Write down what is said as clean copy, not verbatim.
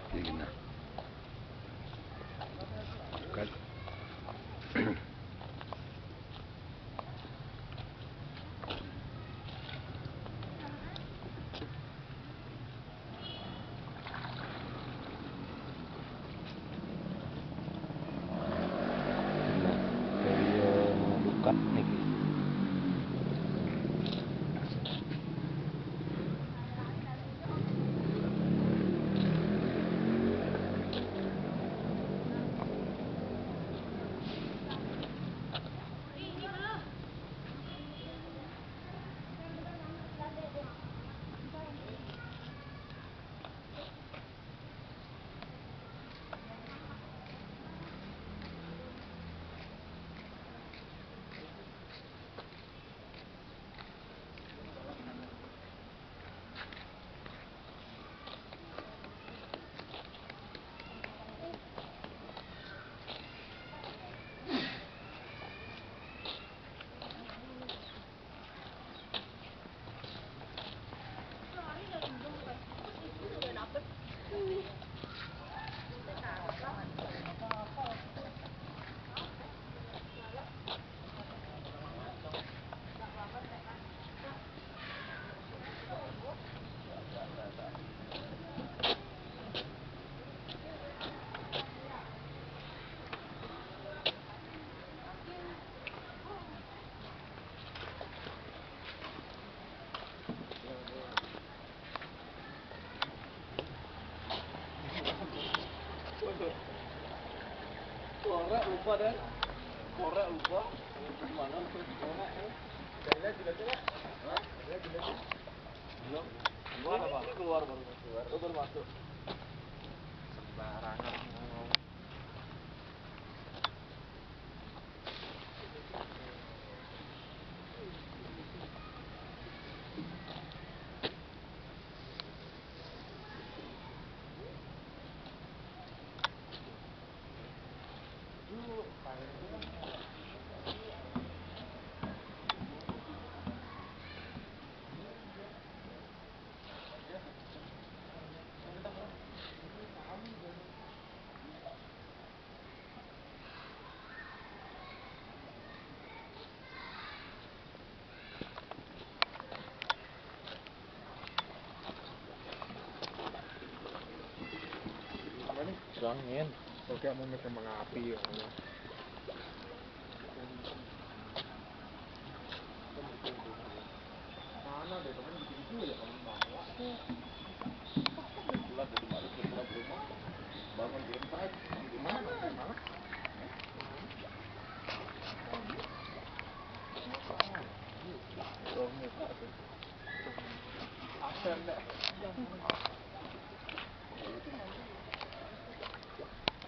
Sige na. Cut. Buka nih. Korek lupa dan korek lupa mana korek ya juga tidak ya juga belum keluar apa keluar baru masuk sembarangan ngomong. Angin, oke mau kembang api ya. Mana deh teman gitu ya kamu bawa. Pulang dari mana ke pulang rumah. Bangun di tempat di mana di mana? Oh, muka tuh. Asen deh.